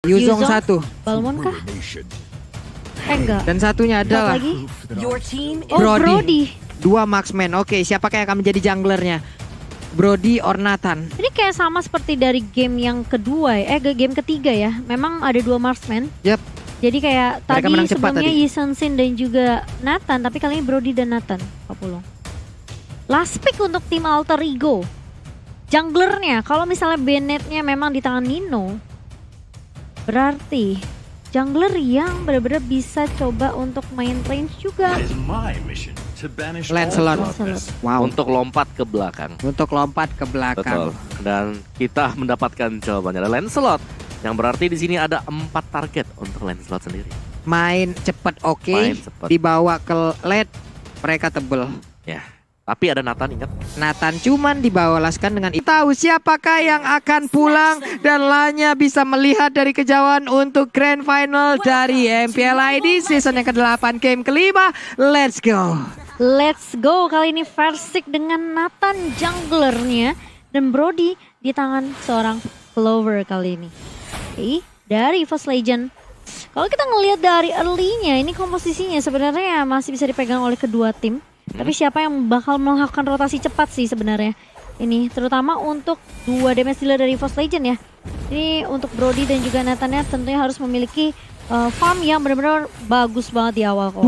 Yuzong 1. Balmon kah? Enggak. Dan satunya Satu adalah lagi. Oh, Brody. Brody. 2 marksman. Oke, siapakah yang akan menjadi junglernya? Brody or Nathan? Ini kayak sama seperti dari game yang kedua ya. Game ketiga ya. Memang ada 2 marksman. Yap. Jadi kayak Mereka menang tadi cepat sebelumnya tadi. Yi Sun-sin dan juga Nathan, tapi kali ini Brody dan Nathan. Papulong. Last pick untuk tim Alter Ego. Junglernya, kalau misalnya Bennett-nya memang di tangan Nino, berarti jungler yang benar-benar bisa coba untuk main range juga. Lancelot. Wow. Untuk lompat ke belakang. Untuk lompat ke belakang. Betul. Dan kita mendapatkan jawabannya adalah Lancelot. Yang berarti di sini ada 4 target untuk Lancelot sendiri. Main cepet oke. Main cepet. Dibawa ke late. Mereka tebel. Ya. Tapi ada Nathan, ingat. Nathan cuman dibawalaskan dengan tahu siapakah yang akan pulang dan Lanya bisa melihat dari kejauhan untuk Grand Final dari MPL ID season yang ke-8 game kelima. Let's go. Let's go, kali ini Versik dengan Nathan junglernya dan Brody di tangan seorang Clover kali ini. Oke, dari EVOS Legend. Kalau kita ngelihat dari early-nya, ini komposisinya sebenarnya masih bisa dipegang oleh kedua tim. Tapi siapa yang bakal melakukan rotasi cepat sih sebenarnya. Ini terutama untuk 2 damage dealer dari EVOS Legend ya. Ini untuk Brody dan juga Nathan-nya tentunya harus memiliki farm yang benar-benar bagus banget di awal kok.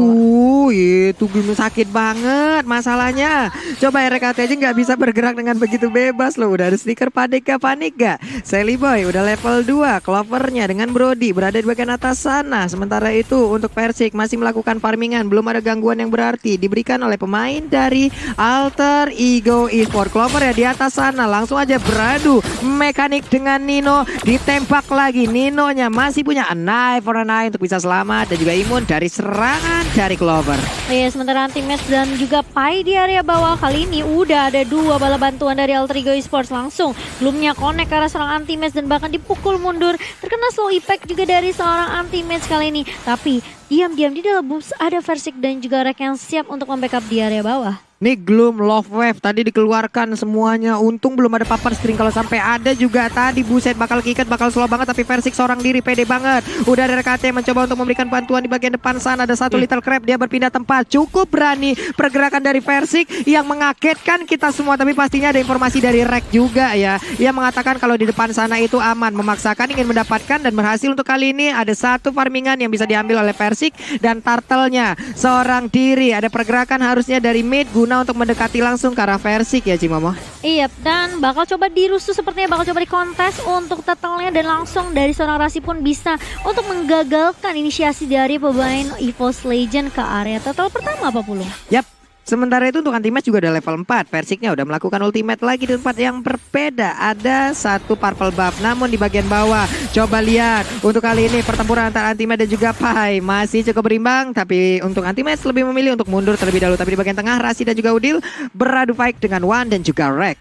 Itu gunung sakit banget masalahnya. Coba RKT aja nggak bisa bergerak dengan begitu bebas loh. Udah ada stiker panik gak? Sally Boy udah level 2. Clovernya dengan Brody berada di bagian atas sana. Sementara itu untuk Versik masih melakukan farmingan. Belum ada gangguan yang berarti diberikan oleh pemain dari Alter Ego Esports. Clover ya di atas sana. Langsung aja beradu mekanik dengan Nino. Ditembak lagi. Ninonya masih punya a knife for a knife untuk bisa selamat. Dan juga imun dari serangan dari Clover. Iya, sementara Anti-Match dan juga Pai di area bawah kali ini udah ada 2 bala bantuan dari Alter Ego Esports langsung. Belumnya connect ke arah seorang Anti-Match dan bahkan dipukul mundur. Terkena slow impact juga dari seorang Anti-Match kali ini. Tapi diam-diam di dalam boost ada Versik dan juga Rek yang siap untuk membackup di area bawah. Nih Gloom, Love Wave tadi dikeluarkan semuanya. Untung belum ada papan string. Kalau sampai ada juga tadi buset bakal kikat, bakal slow banget. Tapi Versik seorang diri pede banget. Udah ada RKT mencoba untuk memberikan bantuan di bagian depan sana. Ada satu Little Crab, dia berpindah tempat. Cukup berani pergerakan dari Versik yang mengagetkan kita semua. Tapi pastinya ada informasi dari Rek juga ya. Ia mengatakan kalau di depan sana itu aman. Memaksakan ingin mendapatkan dan berhasil untuk kali ini. Ada satu farmingan yang bisa diambil oleh Versik. Dan Turtle-nya seorang diri. Ada pergerakan harusnya dari mid untuk mendekati langsung ke arah Versik ya Cimomo. Iya, dan bakal coba dirusuh sepertinya, bakal coba dikontes untuk turtle-nya dan langsung dari seorang Rasi pun bisa untuk menggagalkan inisiasi dari pemain EVOS Legend ke area turtle pertama apa puluh. Yap. Sementara itu untuk Anti-Match juga udah level 4. Versiknya udah melakukan ultimate lagi di tempat yang berbeda. Ada satu purple buff namun di bagian bawah. Coba lihat untuk kali ini pertempuran antara Anti-Match dan juga Pai masih cukup berimbang. Tapi untuk Anti-Match lebih memilih untuk mundur terlebih dahulu. Tapi di bagian tengah Rasi dan juga Udil beradu fight dengan Wan dan juga Rek.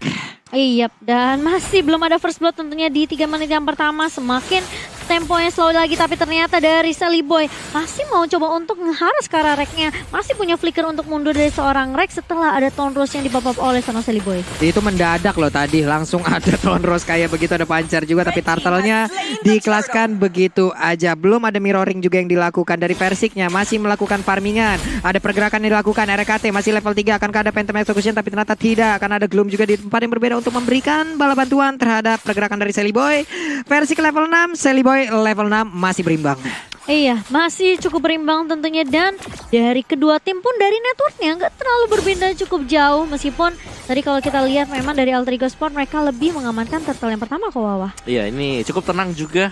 Iya, dan masih belum ada first blood tentunya di 3 menit yang pertama. Semakin temponya slow lagi, tapi ternyata dari Sally Boy masih mau coba untuk ngeharas ke arah Reknya. Masih punya flicker untuk mundur dari seorang Rek setelah ada Tone Rose yang dipop-up oleh sama Sally Boy. Itu mendadak loh tadi, langsung ada Tone Rose kayak begitu, ada pancar juga. Tapi Turtle-nya dikelaskan begitu aja. Belum ada mirroring juga yang dilakukan dari Versiknya. Masih melakukan farmingan. Ada pergerakan yang dilakukan RKT masih level 3. Akankah ada Phantom Execution? Tapi ternyata tidak. Akan ada Gloom juga di tempat yang berbeda untuk memberikan bala bantuan terhadap pergerakan dari Sally Boy. Versik level 6, Sally Boy level 6 masih berimbang. Iya, masih cukup berimbang tentunya, dan dari kedua tim pun dari networknya nggak terlalu berbeda cukup jauh. Meskipun tadi kalau kita lihat memang dari Alter Ego Sport mereka lebih mengamankan turtle yang pertama kok Wawa. Iya, ini cukup tenang juga.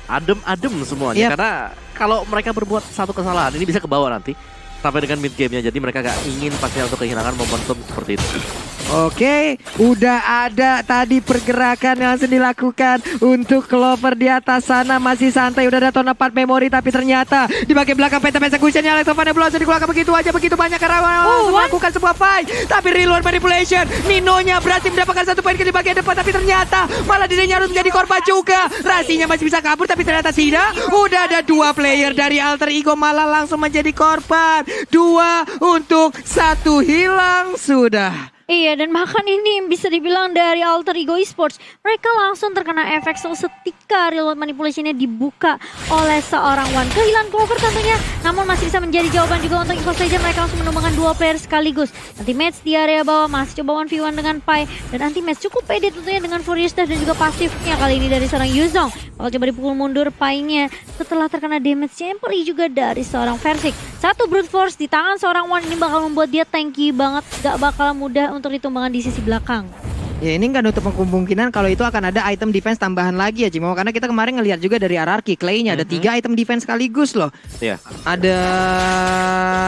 Adem-adem semuanya. Yep. Karena kalau mereka berbuat satu kesalahan ini bisa ke bawah nanti. Sampai dengan mid game-nya. Jadi mereka gak ingin pastinya untuk kehilangan momentum seperti itu. Oke, udah ada tadi pergerakan yang langsung dilakukan untuk Clover di atas sana. Masih santai, udah ada tone apart memori. Tapi ternyata di bagian belakang Phantom Execution-nya Alex Ovana belum langsung dikeluarkan begitu aja. Begitu banyak karena melakukan sebuah fight. Tapi reload manipulation, Ninonya berhasil mendapatkan satu poin ke di bagian depan. Tapi ternyata malah dirinya harus menjadi korban juga. Rasinya masih bisa kabur tapi ternyata tidak. Udah ada 2 player dari Alter Ego malah langsung menjadi korban. 2 untuk 1 hilang sudah. Iya, dan bahkan ini bisa dibilang dari Alter Ego Esports, mereka langsung terkena efek seketika real world manipulation-nya dibuka oleh seorang Wan. Kehilangan Clover tentunya, namun masih bisa menjadi jawaban juga untuk EVOS Legends. Mereka langsung menumbangkan 2 player sekaligus. Anti-match di area bawah masih coba 1v1 dengan Pai, dan anti-match cukup pede tentunya dengan Furious Dash dan juga pasifnya kali ini dari seorang Yuzong. Bakal coba dipukul mundur Pai-nya setelah terkena damage yang perih juga dari seorang Versik. Satu brute force di tangan seorang Wan ini bakal membuat dia tanky banget, gak bakal mudah untuk ditumbangkan di sisi belakang. Ya ini nggak nutup kemungkinan kalau itu akan ada item defense tambahan lagi ya Cimo. Karena kita kemarin ngelihat juga dari RRQ Clay-nya ada 3 item defense sekaligus loh. Iya. Ada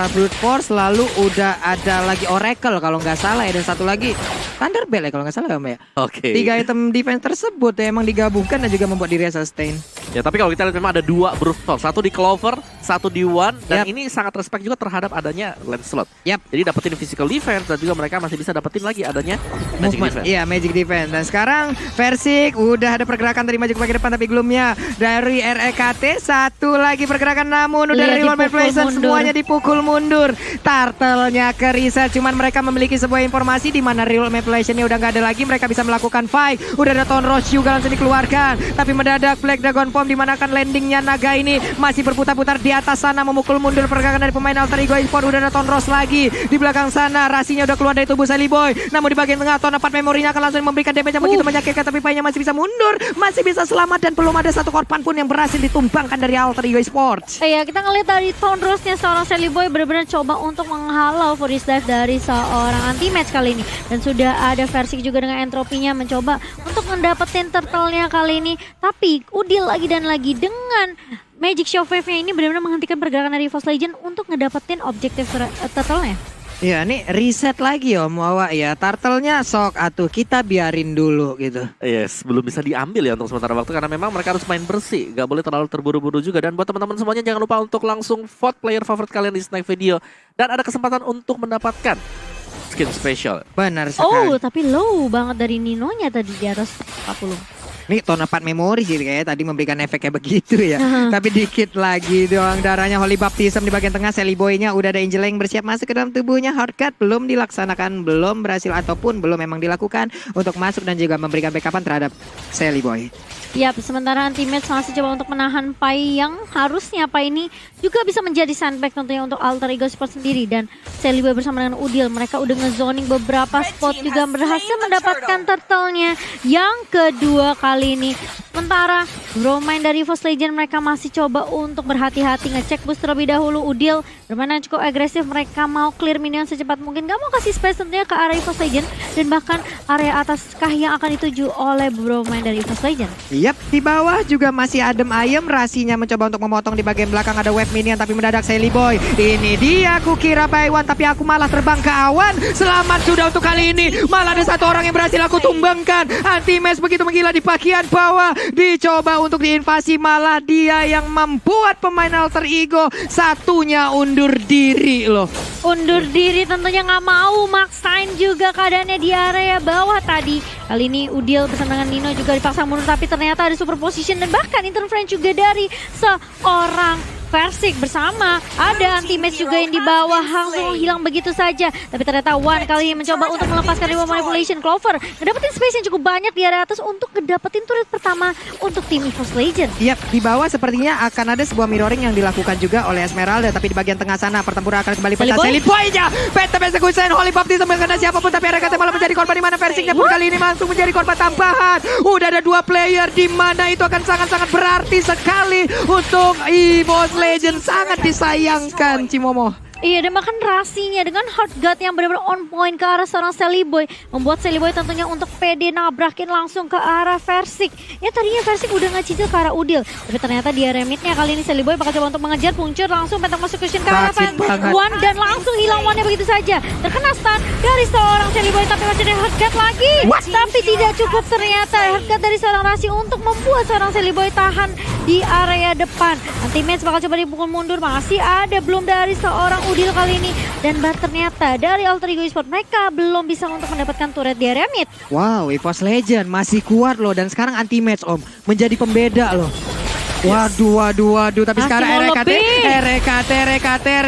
Brute Force, lalu udah ada lagi Oracle kalau nggak salah ya. Dan satu lagi Thunderbolt ya kalau nggak salah ya Mbak ya. Oke. 3 item defense tersebut ya emang digabungkan dan juga membuat dirinya sustain. Ya tapi kalau kita lihat memang ada 2 Brute Force, satu di Clover, satu di One, dan ini sangat respect juga terhadap adanya Lancelot. Jadi dapetin physical defense dan juga mereka masih bisa dapetin lagi adanya magic defense. Iya, magic defense. Dan sekarang Versik udah ada pergerakan dari maju ke depan, tapi belumnya dari REKT satu lagi pergerakan, namun udah dari World Manipulation semuanya dipukul mundur. Turtle-nya ke reset, cuman mereka memiliki sebuah informasi di mana Real Manipulation-nya udah nggak ada lagi, mereka bisa melakukan fight. Udah ada Tone Rush juga langsung dikeluarkan, tapi mendadak Black Dragon Bomb di mana kan landingnya naga ini masih berputar-putar di atas sana, memukul mundur pergerakan dari pemain Alter Ego Esports. Udah ada Tone Rush lagi di belakang sana, rasinya udah keluar dari tubuh Sally Boy, namun di bagian tengah Tone 4 memorinya akan langsung memberikan damage yang begitu menyakitkan, tapi Pai-nya masih bisa mundur, masih bisa selamat, dan belum ada satu korban pun yang berhasil ditumbangkan dari Alter Ego Esports. Iya, kita ngeliat dari Tone Rush-nya seorang Sally Boy benar-benar coba untuk menghalau Furious Dive dari seorang anti-match kali ini, dan sudah ada Versik juga dengan entropinya mencoba untuk mendapetin turtle-nya kali ini, tapi Udil lagi dan lagi dengan Magic Shockwave-nya ini benar-benar menghentikan pergerakan dari EVOS Legends untuk ngedapetin objektif turtle-nya. Ya, ini reset lagi Om Wawa ya. Turtle-nya sok atuh kita biarin dulu gitu. Yes, belum bisa diambil ya untuk sementara waktu karena memang mereka harus main bersih, gak boleh terlalu terburu-buru juga. Dan buat teman-teman semuanya jangan lupa untuk langsung vote player favorit kalian di Snack Video dan ada kesempatan untuk mendapatkan skin special. Benar sekali. Oh, tapi low banget dari Nino-nya tadi di atas 40. Ini Tone 4 memori sih kayaknya tadi memberikan efeknya begitu ya. Tapi dikit lagi doang darahnya. Holy Baptism di bagian tengah. Sally Boy-nya udah ada Angel yang bersiap masuk ke dalam tubuhnya. Hardcut belum dilaksanakan, belum berhasil ataupun belum memang dilakukan untuk masuk dan juga memberikan backupan terhadap Sally Boy. Yap, sementara Anti-Match masih coba untuk menahan Pai yang harusnya Pai ini juga bisa menjadi sandbag tentunya untuk Alter Ego Sport sendiri. Dan Sally Boy bersama dengan Udil, mereka udah ngezoning beberapa spot juga berhasil mendapatkan turtle-nya yang kedua kali ini. Sementara Bromine dari EVOS Legends mereka masih coba untuk berhati-hati ngecek boost terlebih dahulu. Udil bermain cukup agresif, mereka mau clear minion secepat mungkin, gak mau kasih space tentunya ke area EVOS Legends dan bahkan area atas kah yang akan dituju oleh Bromine dari EVOS Legends. Yap, di bawah juga masih adem ayem, rasinya mencoba untuk memotong di bagian belakang ada wave minion tapi mendadak Sally Boy. Ini dia aku kira Baiwan tapi aku malah terbang ke awan. Selamat sudah untuk kali ini. Malah ada satu orang yang berhasil aku tumbangkan. Anti-Match begitu menggila di bagian bawah. Dicoba untuk diinvasi, malah dia yang membuat pemain Alter Ego satunya undur diri loh. Undur diri tentunya nggak mau, maksain juga keadaannya di area bawah tadi. Kali ini Udil bersama dengan Nino juga dipaksa mundur tapi ternyata ada super position dan bahkan interference juga dari seorang Versik bersama ada Anti-Match juga yang di bawah langsung hilang begitu saja. Tapi ternyata One kali ini mencoba untuk melepaskan Real Manipulation. Clover ngedapetin space yang cukup banyak di area atas untuk ngedapetin turret pertama untuk tim EVOS Legends. Yap, di bawah sepertinya akan ada sebuah mirroring yang dilakukan juga oleh Esmeralda. Tapi di bagian tengah sana pertempuran akan kembali pecah. Sally Boy-nya Phantom Execution, Holy Baptism kena siapapun tapi RKT malah menjadi korban di mana Versiknya pun kali ini langsung menjadi korban tambahan. Udah ada 2 player di mana itu akan sangat-sangat berarti sekali untuk EVOS Legends, sangat disayangkan Cimomo. Iya, dan bahkan rasinya dengan hard guard yang benar-benar on point ke arah seorang Sally Boy membuat Sally Boy tentunya untuk pede nabrakin langsung ke arah Versik. Ya tadinya Versik udah ngecicil ke arah Udil, tapi ternyata di area midnya kali ini Sally Boy bakal coba untuk mengejar, puncur langsung Phantom Execution ke arah One dan langsung hilang One-nya begitu saja. Terkena stun dari seorang Sally Boy tapi masih ada hard guard lagi. Tapi tidak cukup ternyata hard guard dari seorang Rasi untuk membuat seorang Sally Boy tahan di area depan. Anti-Match bakal coba dipukul mundur, masih ada belum dari seorang Udil kali ini. Dan ternyata dari Alter Ego Esports mereka belum bisa untuk mendapatkan turret di area mid. Wow, EVOS Legends masih kuat loh. Dan sekarang Anti-Match Om menjadi pembeda loh. Waduh. Tapi Masih sekarang mau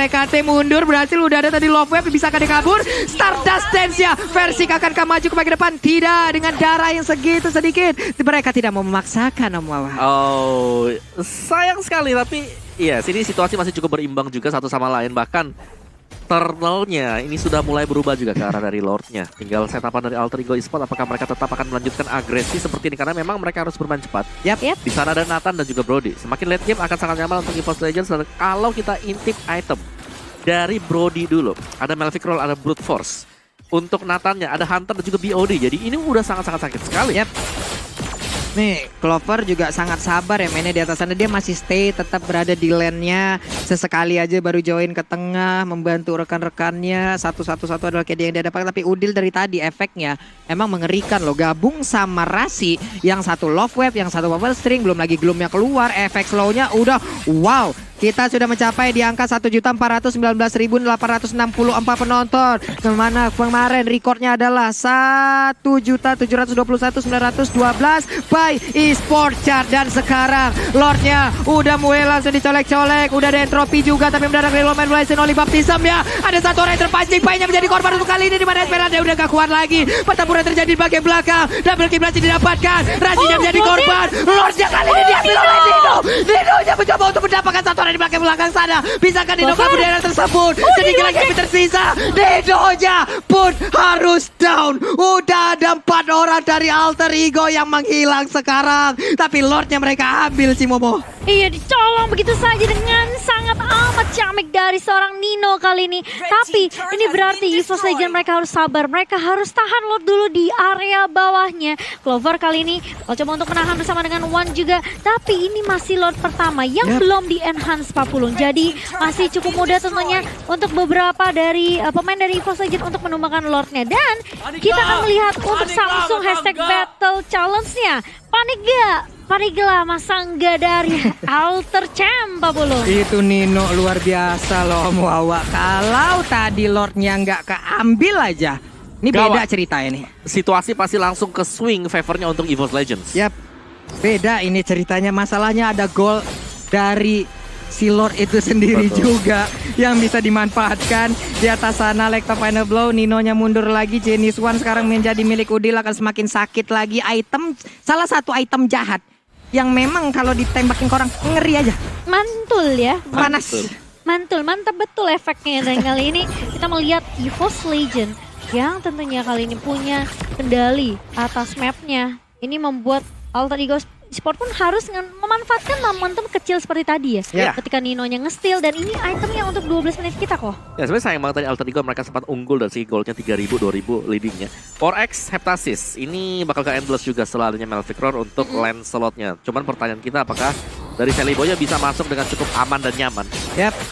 RKT mundur. Berhasil, udah ada tadi Love Wave. Bisa kan kabur. Stardust Dance ya. Versik akankah maju ke bagian depan? Tidak, dengan darah yang segitu sedikit. Mereka tidak mau memaksakan Om Wawa. Oh, sayang sekali. Tapi iya, sini situasi masih cukup berimbang juga satu sama lain. Bahkan Eternalnya ini sudah mulai berubah juga ke arah dari Lordnya. Tinggal setapan dari Alter Ego Esports, apakah mereka tetap akan melanjutkan agresi seperti ini, karena memang mereka harus bermain cepat. Yap. Di sana ada Nathan dan juga Brody. Semakin late game akan sangat nyaman untuk EVOS Legends. Dan kalau kita intip item dari Brody dulu, ada Melvic Roll, ada Brute Force. Untuk Nathannya ada Hunter dan juga BOD. Jadi ini udah sangat-sangat sakit sekali. Yap. Nih, Clover juga sangat sabar ya mainnya di atas sana. Dia masih stay, tetap berada di lane-nya. Sesekali aja baru join ke tengah, membantu rekan-rekannya. Satu-satu adalah kayak dia yang dia dapatkan. Tapi Udil dari tadi efeknya emang mengerikan loh. Gabung sama Rasi, yang satu Love Wave, yang satu Bubble String. Belum lagi Gloom-nya keluar, efek slow-nya udah wow. Kita sudah mencapai di angka 1.419.864 penonton. Kemana kemarin recordnya adalah 1.721.912 by eSport Chart. Dan sekarang Lordnya udah mulai langsung dicolek-colek. Udah ada entropy juga, tapi mendadak reload Blazing Oli Baptism ya. Ada satu orang yang terpancing, Pai-nya menjadi korban untuk kali ini, di mana Esperanza udah gak kuat lagi. Pertempuran terjadi di bagian belakang. Double kill berhasil didapatkan. Rajinya menjadi korban. Lordnya kali ini diambil oleh Nino. Nino-nya mencoba untuk mendapatkan satu orang di belakang sana. Bisakah Nino kabur dari arah tersebut? Sedikit lagi yang tersisa. Nino-nya pun harus down. Udah ada 4 orang dari Alter Ego yang menghilang sekarang. Tapi Lordnya mereka ambil si Momo. Iya, dicolong begitu saja dengan sangat amat ciamik dari seorang Nino kali ini. Tapi ini berarti EVOS Legends mereka harus sabar. Mereka harus tahan Lord dulu di area bawahnya. Clover kali ini coba untuk menahan bersama dengan One juga. Tapi ini masih Lord pertama yang belum di-enhance Papulung. Jadi masih cukup mudah tentunya untuk beberapa dari pemain dari EVOS Legends untuk menumbangkan Lordnya. Dan kita akan melihat untuk Samsung #Battle Challenge-nya. Panik gak? Parigla Masangga dari Alter Champ, Papulung. Itu Nino luar biasa loh Om Wawa. Kalau tadi Lordnya nggak keambil aja, ini beda cerita ini. Situasi pasti langsung ke swing favornya untuk EVOS Legends. Yap, beda ini ceritanya. Masalahnya ada gol dari si Lord itu sendiri juga yang bisa dimanfaatkan. Di atas sana Lekta Final Blow, Ninonya mundur lagi. Genius One sekarang menjadi milik Udil, akan semakin sakit lagi. Item, salah satu item jahat yang memang kalau ditembakin ke orang ngeri aja. Mantul ya. Panas. Mantul, mantap betul efeknya. Dan kali ini kita melihat EVOS Legends yang tentunya kali ini punya kendali atas mapnya. Ini membuat Alter Ego Sport pun harus memanfaatkan momentum kecil seperti tadi ya. Ketika Nino-nya nge-steal, dan ini itemnya untuk 12 menit kita kok. Ya sebenarnya sayang banget tadi Alter Ego mereka sempat unggul dari segi goldnya 3.000, 2.000 leadingnya. 4X Heptasis ini bakal ke endless juga setelah adanya Melvic Roar untuk land slotnya. Cuman pertanyaan kita, apakah dari Sally Boy bisa masuk dengan cukup aman dan nyaman?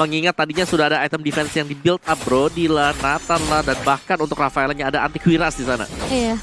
Mengingat tadinya sudah ada item defense yang di build up, Brody lah, Nathan lah, dan bahkan untuk Rafaelnya ada Antiquiras di sana. Iya.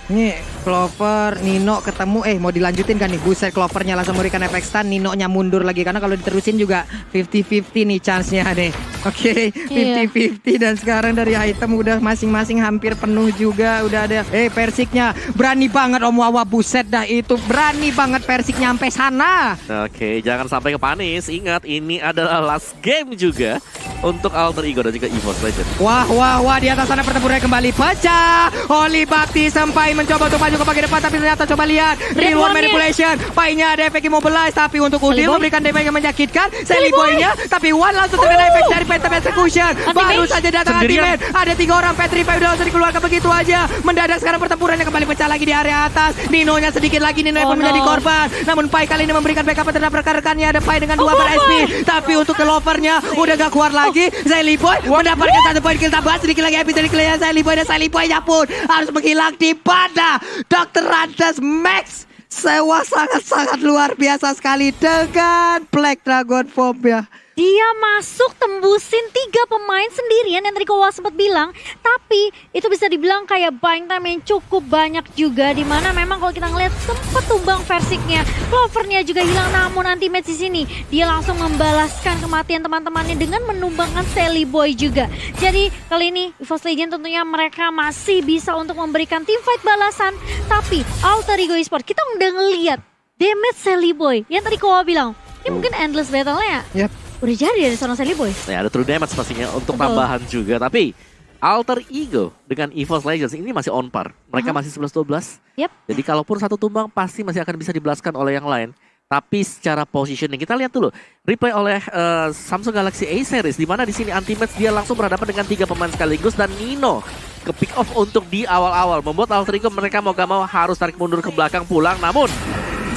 Nih Clover, Nino ketemu, mau dilanjutin kan nih. Buset, Clovernya langsung memberikan efek stun, Nino-nya mundur lagi. Karena kalau diterusin juga 50-50 nih chance-nya nih. Oke, 50-50 dan sekarang dari item udah masing-masing hampir penuh juga. Udah ada, Persiknya berani banget Om Wawa, buset dah itu. Berani banget Persik nyampe sana. Oke, jangan sampai ke panis. Ingat, ini adalah last game juga untuk Alter Ego dan juga EVOS Legends. Wah, di atas sana pertempuran kembali pecah. Holy Bapti sampai mencoba untuk maju ke bagian depan, tapi ternyata coba lihat reward manipulation. Pai-nya ada efek immobilize, tapi untuk Udil memberikan damage yang menyakitkan. Sally Boy-nya, tapi One langsung terkena efek dari Phantom Execution. Baru saja datang ultimate. Ada 3 orang Petrify udah langsung dikeluarkan begitu aja. Mendadak sekarang pertempurannya kembali pecah lagi di area atas. Nino-nya sedikit lagi, Nino pun menjadi korban. Namun Pai kali ini memberikan backup terhadap rekan-rekannya. Ada Pai dengan 2 SP, tapi untuk Clover-nya udah gak kuat lagi. Sally Boy mendapatkan 1 poin kill tambahan. Sedikit lagi habis dari killnya Sally Boy, dan Sally Boy-nya pun harus menghilang di pada Dr. Rantes Max. Sewa sangat-sangat luar biasa sekali dengan Black Dragon Form ya. Dia masuk tembusin 3 pemain sendirian yang tadi Kowa sempat bilang. Tapi itu bisa dibilang kayak buying time yang cukup banyak juga. Dimana memang kalau kita ngeliat sempat tumbang Versiknya. Clovernya juga hilang, namun anti-match di sini dia langsung membalaskan kematian teman-temannya dengan menumbangkan Sally Boy juga. Jadi kali ini EVOS Legends tentunya mereka masih bisa untuk memberikan teamfight balasan. Tapi Alter Ego Esports kita udah ngeliat damage Sally Boy. Yang tadi Koa bilang, ini mungkin endless battle-nya Yap. udah jadi dari seorang Sally Boy. Ya ada true damage pastinya untuk Betul. tambahan juga. Tapi Alter Ego dengan EVOS Legends ini masih on par. Mereka masih 11-12. Yap. Jadi kalaupun satu tumbang pasti masih akan bisa dibelaskan oleh yang lain. Tapi secara positioning kita lihat dulu replay oleh Samsung Galaxy A series di mana di sini Anti-Match dia langsung berhadapan dengan 3 pemain sekaligus dan Nino ke pick off untuk di awal-awal membuat Alter Ego mereka mau gak mau harus tarik mundur ke belakang pulang. Namun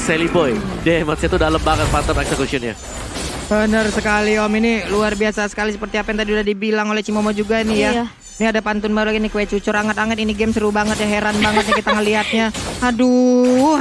Sally Boy damage-nya itu dalam banget pattern execution-nya. Benar sekali Om, ini luar biasa sekali seperti apa yang tadi udah dibilang oleh Cimomo juga nih ya. Iya. Ini ada pantun baru lagi nih, kue cucur anget-anget, ini game seru banget ya, heran banget nih kita ngelihatnya. Aduh,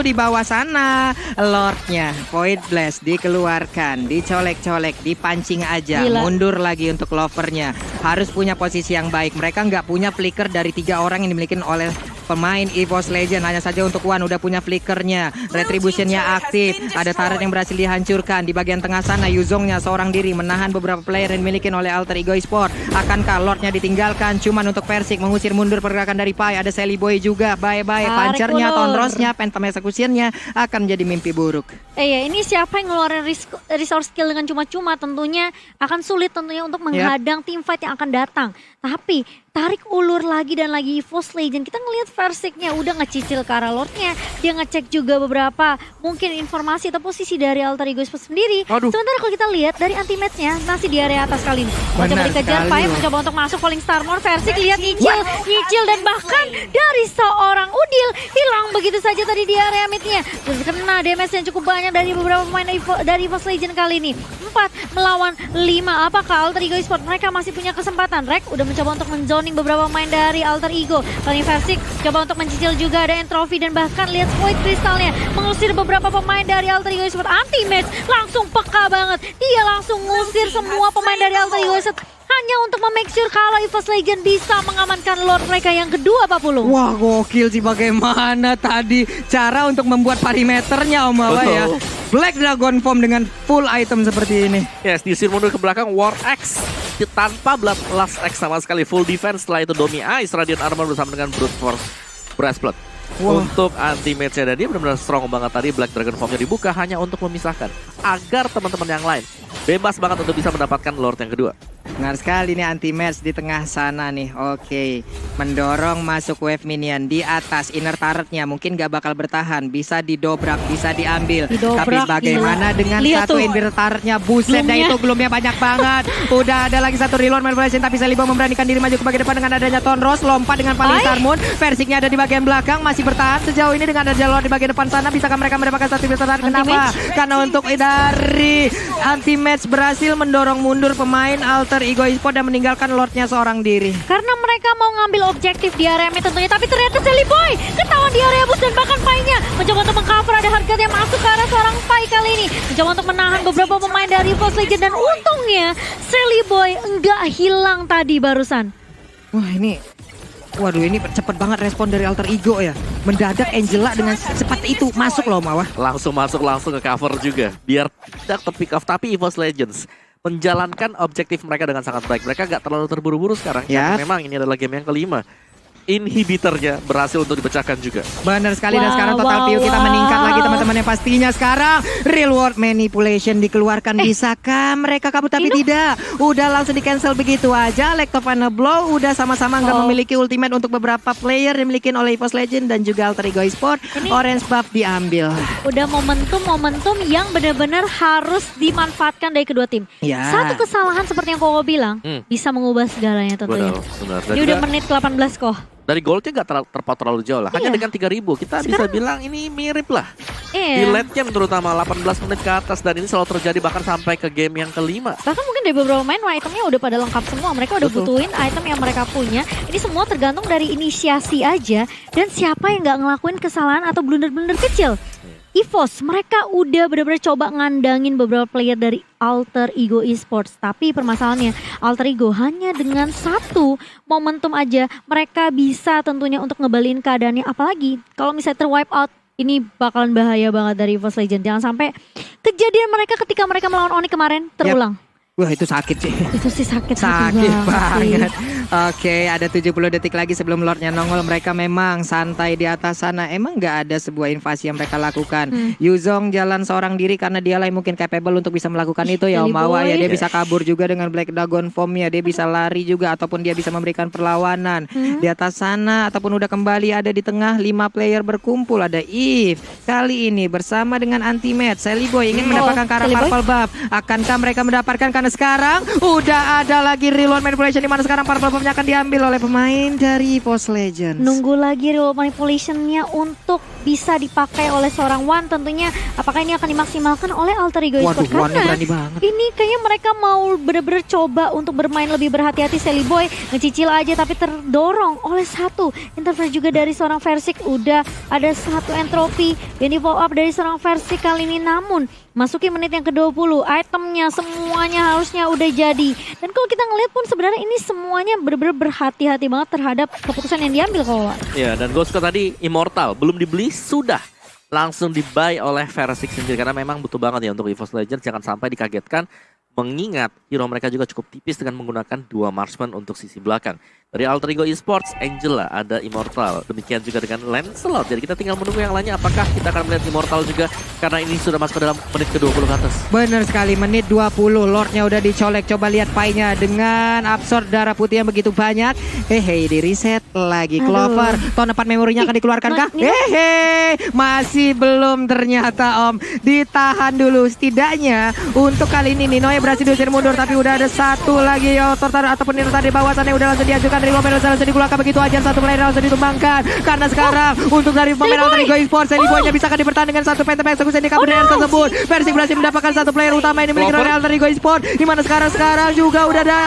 di bawah sana Lordnya Void Blast dikeluarkan, dicolek-colek, dipancing aja, Gila. mundur lagi untuk Lovernya. Harus punya posisi yang baik, mereka nggak punya flicker dari 3 orang yang dimiliki oleh pemain EVOS Legend. Hanya saja untuk Wan udah punya flickernya, retributionnya aktif, ada turret yang berhasil dihancurkan. Di bagian tengah sana Yuzongnya seorang diri menahan beberapa player yang dimiliki oleh Alter Ego Esport. Akankah Lordnya ditinggalkan? Cuman untuk Persik mengusir mundur pergerakan dari Pai. Ada Sally Boy juga, bye-bye. Tarik Pancernya, ulur. Tonrosnya, Phantom Execution-nya akan menjadi mimpi buruk. Ya ini siapa yang ngeluarin resource skill dengan cuma-cuma tentunya akan sulit tentunya untuk menghadang tim fight yang akan datang. Tapi tarik ulur lagi dan lagi EVOS Legend. Kita ngelihat Versiknya udah ngecicil ke arah Lordnya. Dia ngecek juga beberapa mungkin informasi atau posisi dari Alter Ego Sports sendiri. Aduh. Sementara kalau kita lihat dari anti-match-nya masih di area atas kali ini. Mencoba Benar dikejar, sekali, Pai loh. mencoba untuk masuk Falling Starmore. Versik lihat nyicil dan bahkan dari seorang Udil hilang begitu saja tadi di area mid-nya. Terus kena damage yang cukup banyak dari beberapa pemain dari EVOS Legend kali ini. 4 melawan 5. Apakah Alter Ego Esport mereka masih punya kesempatan? Rek udah mencoba untuk menzoning beberapa pemain dari Alter Ego. Kali ini Versik coba untuk mencicil juga ada Entropy dan bahkan lihat Void Crystalnya mengusir beberapa pemain dari Alter Ego Esport. Anti-match langsung peka banget. Dia langsung ngusir semua pemain dari Alter Ego Esport hanya untuk make sure kalau EVOS Legend bisa mengamankan Lord mereka yang kedua, Pak Pulung. Wah, gokil sih bagaimana tadi cara untuk membuat parameternya Om Awa ya. Betul. Black Dragon Form dengan full item seperti ini. Yes, diusir mundur ke belakang War X tanpa Last X sama sekali, full defense. Setelah itu Domi Ice, Radiant Armor bersama dengan Brute Force Breastplate. Wah. Untuk anti-match-nya dan dia benar-benar strong banget tadi. Black Dragon Form-nya dibuka hanya untuk memisahkan agar teman-teman yang lain bebas banget untuk bisa mendapatkan Lord yang kedua. Benar sekali nih anti-match di tengah sana nih. Oke, mendorong masuk wave minion di atas inner turretnya. Mungkin gak bakal bertahan, bisa didobrak, bisa diambil. Didobrak, Tapi bagaimana gila. dengan Lihat satu tuh. inner turretnya? Buset dah, Gloomnya. itu gloomnya banyak banget. Udah ada lagi satu reload manipulation, tapi Sally Boy memberanikan diri maju ke bagian depan dengan adanya Tonros. Lompat dengan Falling Star Moon. Versiknya ada di bagian belakang, masih bertahan sejauh ini dengan ada jalur di bagian depan sana. Bisakah mereka mendapatkan satu bertahan? Kenapa? Karena untuk dari anti-match berhasil mendorong mundur pemain Alter Ego Esport dan meninggalkan Lordnya seorang diri. Karena mereka mau ngambil objektif di area mid tentunya. Tapi ternyata Sally Boy ketahuan di area bus dan bahkan Pai-nya mencoba untuk mengcover. Ada harga yang masuk ke arah seorang Pai kali ini. Mencoba untuk menahan beberapa pemain dari EVOS Legend. Dan untungnya Sally Boy enggak hilang tadi barusan. Wah ini, waduh ini cepet banget respon dari Alter Ego ya. Mendadak Angela dengan cepat itu masuk loh Mawah. Langsung masuk, langsung ke cover juga. Biar tidak terpick off. Tapi EVOS Legends menjalankan objektif mereka dengan sangat baik. Mereka gak terlalu terburu-buru sekarang. Ya. Karena memang ini adalah game yang kelima. Inhibitornya berhasil untuk dipecahkan juga. Benar sekali dan Wow, sekarang total wow, view kita wow. meningkat lagi teman-teman yang pastinya sekarang real world manipulation dikeluarkan. Bisakah mereka kabur tapi tidak? Udah langsung di cancel begitu aja. Lectovana Blow udah sama-sama nggak Oh. memiliki ultimate untuk beberapa player yang dimiliki oleh EVOS Legend dan juga Alter Ego Esport. Ini- Orange buff diambil. Udah momentum yang benar-benar harus dimanfaatkan dari kedua tim. Ya. Satu kesalahan seperti yang Koko bilang bisa mengubah segalanya tentunya. Benar. Dan Ini udah juga menit ke-18 kok. dari goldnya gak terpaut terlalu jauh lah. Hanya Iya. dengan 3.000 kita bisa Sekarang- bilang ini mirip lah. Di Iya. late game terutama 18 menit ke atas. Dan ini selalu terjadi bahkan sampai ke game yang kelima. Bahkan mungkin dari beberapa main itemnya udah pada lengkap semua. Mereka udah Betul. butuhin item yang mereka punya. Ini semua tergantung dari inisiasi aja. Dan siapa yang gak ngelakuin kesalahan atau blunder-blunder kecil. EVOS mereka udah benar-benar coba ngandangin beberapa player dari Alter Ego Esports. Tapi permasalahannya Alter Ego hanya dengan satu momentum aja mereka bisa tentunya untuk ngebalikin keadaannya. Apalagi kalau misalnya terwipe out, ini bakalan bahaya banget dari EVOS Legend. Jangan sampai kejadian mereka ketika mereka melawan Oni kemarin terulang. Wah itu sakit sih. Itu sih sakit Sakit banget banget. Oke, ada 70 detik lagi sebelum Lordnya nongol. Mereka memang santai di atas sana. Emang nggak ada sebuah invasi yang mereka lakukan. Yuzong jalan seorang diri karena dialah yang mungkin capable untuk bisa melakukan itu ya Om Awa ya. Dia bisa kabur juga dengan Black Dragon Form-nya. Dia bisa lari juga ataupun dia bisa memberikan perlawanan. Di atas sana ataupun udah kembali ada di tengah 5 player berkumpul. Ada Eve kali ini bersama dengan Anti-Match. Sally Boy ingin mendapatkan karena Purple Buff. Akankah mereka mendapatkan karena sekarang udah ada lagi reload manipulation di mana sekarang Purple Buff-nya akan diambil oleh pemain dari EVOS Legends. Nunggu lagi reload manipulation-nya untuk bisa dipakai oleh seorang Wan tentunya. Apakah ini akan dimaksimalkan oleh Alter Ego Esports? Karena ini kayaknya mereka mau bener-bener coba untuk bermain lebih berhati-hati. Sally Boy ngecicil aja tapi terdorong oleh satu interference juga dari seorang Versik. Udah ada satu entropi yang di follow up dari seorang Versik kali ini, namun masuki menit yang ke-20, itemnya semuanya harusnya udah jadi. Dan kalau kita ngeliat pun sebenarnya ini semuanya bener-bener berhati-hati banget terhadap keputusan yang diambil kalau. Ya, dan gue suka tadi Immortal belum dibeli sudah langsung di-buy oleh Versik sendiri karena memang butuh banget ya untuk EVOS Legends. Jangan sampai dikagetkan mengingat hero mereka juga cukup tipis dengan menggunakan 2 marksman untuk sisi belakang. Dari Alter Ego Esports, Angela, ada Immortal. Demikian juga dengan Lancelot. Jadi kita tinggal menunggu yang lainnya. Apakah kita akan melihat Immortal juga? Karena ini sudah masuk ke dalam menit ke-20 ke atas. Bener sekali, menit 20. Lordnya udah dicolek. Coba lihat pie-nya dengan absorb darah putih yang begitu banyak. Hehe, di reset lagi. Clover, tahun depan memorinya akan dikeluarkan kah? Hehe, masih belum ternyata Om. Ditahan dulu. Setidaknya untuk kali ini Ninoy berhasil diusir mundur. Tapi udah ada satu lagi Tortar ataupun Nino tadi bawah sana udah langsung diajukan dari pemain langsung dikeluarkan begitu aja. Satu player langsung ditumbangkan. Karena sekarang untuk dari pemain Alter Ego Esports, Sally Boy-nya bisa akan dipertahankan dengan satu phantom eksekusi di kabel tersebut. Versik berhasil mendapatkan satu player utama yang dimiliki oleh Alter Ego Esports. Dimana sekarang juga udah ada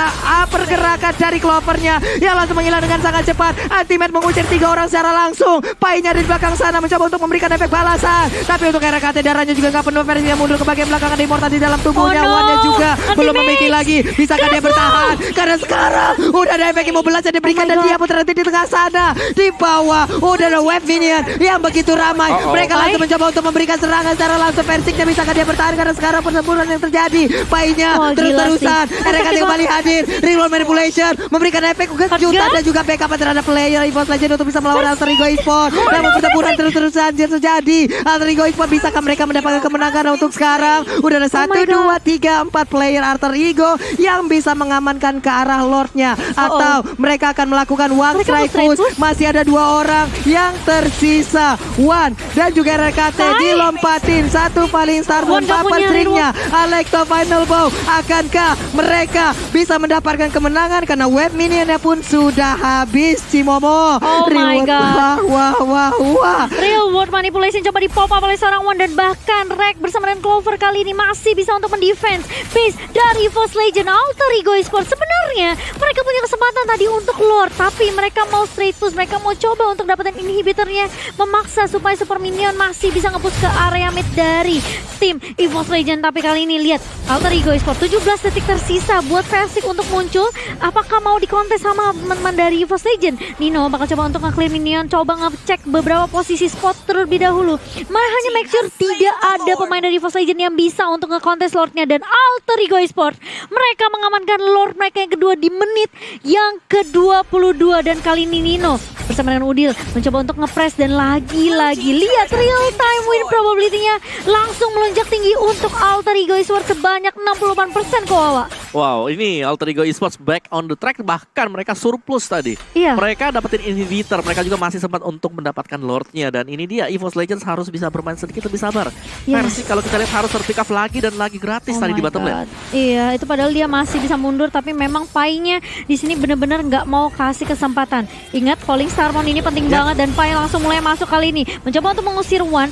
pergerakan dari Clover-nya yang langsung menghilang dengan sangat cepat. Anti-Match mengusir 3 orang secara langsung. Pai-nya di belakang sana mencoba untuk memberikan efek balasan. Tapi untuk RKT darahnya juga nggak penuh. Versik yang mundur ke bagian belakang, ada Immortal di dalam tubuhnya. Wan-nya juga belum memiliki lagi. Bisakah dia bertahan? Karena sekarang udah ada efek immobilize yang diberikan dan dia pun terhenti di tengah sana. Di bawah udah ada wave minion yang begitu ramai. Mereka langsung mencoba untuk memberikan serangan secara langsung. Versiknya bisakah dia bertahan karena sekarang pertempuran yang terjadi. Pai-nya terus-terusan. RKT kembali hadir. Reroll manipulation memberikan efek kejutan dan juga backup terhadap player EVOS Legends untuk bisa melawan Alter Ego Esports. Dan pertempuran terus-terusan terjadi. Alter Ego Esports bisakah mereka mendapatkan kemenangan untuk sekarang? Udah ada 1, 2, 3, 4 player Alter Ego yang bisa mengamankan ke arah Lordnya. Atau mereka akan melakukan one strike push. Masih ada 2 orang yang tersisa. Wan dan juga RKT dilompatin. Satu paling star pun papan stringnya. Alekto final bow. Akankah mereka bisa mendapatkan kemenangan karena web minionnya pun sudah habis, Cimomo. Oh my god. Wah. Real world manipulation coba di-pop up oleh seorang Wan dan bahkan Rek bersama dengan Clover kali ini masih bisa untuk mendefense base dari EVOS Legends. Alter Ego Esports sebenarnya mereka punya kesempatan tadi untuk Lord, tapi mereka mau straight push, mereka mau coba untuk dapetin inhibitornya, memaksa supaya Super Minion masih bisa nge-push ke area mid dari tim EVOS Legends. Tapi kali ini lihat Alter Ego Esports 17 detik tersisa buat Versik untuk muncul. Apakah mau dikontes sama teman-teman dari EVOS Legends? Nino bakal coba untuk nge-clear minion, coba ngecek beberapa posisi spot terlebih dahulu. Hanya make sure tidak ada pemain dari EVOS Legends yang bisa untuk nge-kontes Lordnya. Dan Alter Ego Esports mereka mengamankan Lord mereka yang kedua di menit yang ke-22. Dan kali ini Nino bersama dengan Udil mencoba untuk nge-press dan lagi-lagi lihat real time win probability-nya langsung melonjak tinggi untuk Alter Ego Esports sebanyak 68% Kowawa. Wow, ini Alter Ego Esports back on the track, bahkan mereka surplus tadi. Iya. Mereka dapetin inhibitor, mereka juga masih sempat untuk mendapatkan Lordnya. Dan ini dia, EVOS Legends harus bisa bermain sedikit lebih sabar. Versi kalau kita lihat harus terpick up lagi dan lagi gratis tadi di bottom lane. Iya, itu padahal dia masih bisa mundur, tapi memang Pai-nya di sini benar-benar nggak mau kasih kesempatan. Ingat, Falling Starmon ini penting banget dan Pai langsung mulai masuk kali ini. Mencoba untuk mengusir Wan,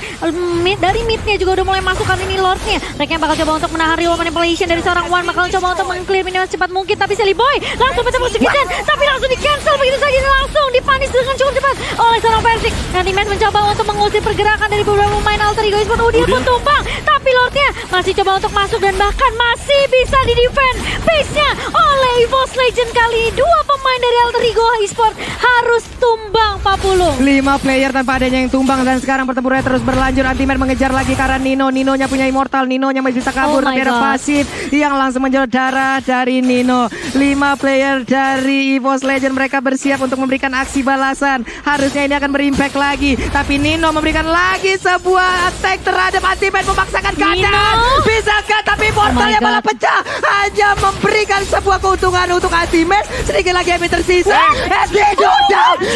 dari mid-nya juga udah mulai masuk kali ini Lordnya. Mereka bakal coba untuk menahan real manipulation dari seorang Wan, bakal coba untuk meng-clear minion secepat mungkin, tapi Sally Boy langsung mencoba musik-kitan, tapi langsung di-cancel begitu saja dan langsung dipanis dengan cukup cepat oleh seorang Versik. Anti-Match mencoba untuk mengusir pergerakan dari beberapa pemain Alter Ego Esports. Udil pun tumbang, tapi Lordnya masih coba untuk masuk dan bahkan masih bisa di-defend base-nya oleh EVOS Legends. Kali ini 2 pemain dari Alter Ego Esports harus tumbang, Pak Pulung. 5 player tanpa adanya yang tumbang dan sekarang pertempurannya terus berlanjut. Anti-Match mengejar lagi karena Ninonya punya Immortal, Ninonya masih bisa kabur, tapi ada pasif yang langsung menjauh darah darah dari Nino. 5 player dari EVOS Legend, mereka bersiap untuk memberikan aksi balasan. Harusnya ini akan berimpact lagi, tapi Nino memberikan lagi sebuah attack terhadap Ultimate, memaksakan keadaan. Bisakah? Tapi portalnya malah pecah, hanya memberikan sebuah keuntungan untuk Ultimate. Sedikit lagi yang tersisa.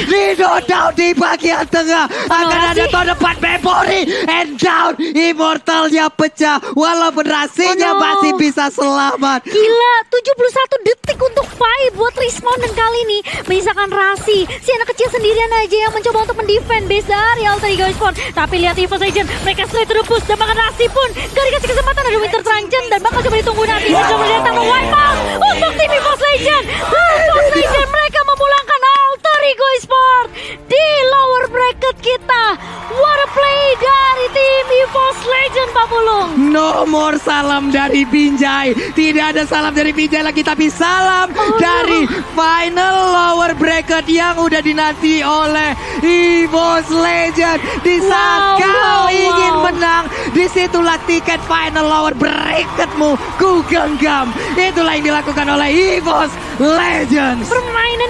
Nino down di bagian tengah. Akan ada tahun depan memory and down. Immortalnya pecah, walaupun Rasinya masih bisa selamat. Gila, 71 detik untuk fight buat Respawn, dan kali ini menyisakan Rasi. Si anak kecil sendirian aja yang mencoba untuk mendefend base dari Alter Ego Esports. Tapi lihat EVOS Legend, mereka straight to the push, dan bahkan Rasi pun gak dikasih kesempatan. Ada Winter Tranchen dan bakal coba ditunggu nanti. Coba datang wipe out untuk tim EVOS Legend. EVOS Legend, mereka memulangkan Alter Ego Esports di lower bracket kita. What a play dari tim EVOS Legend, Pak Pulung. No more salam dari Binjai. Tidak ada salam dari Binjai lagi, tapi salam dari final lower bracket yang udah dinanti oleh EVOS Legend. Di saat kau ingin menang, disitulah tiket final lower bracketmu ku genggam. Itulah yang dilakukan oleh EVOS Legends. Permainan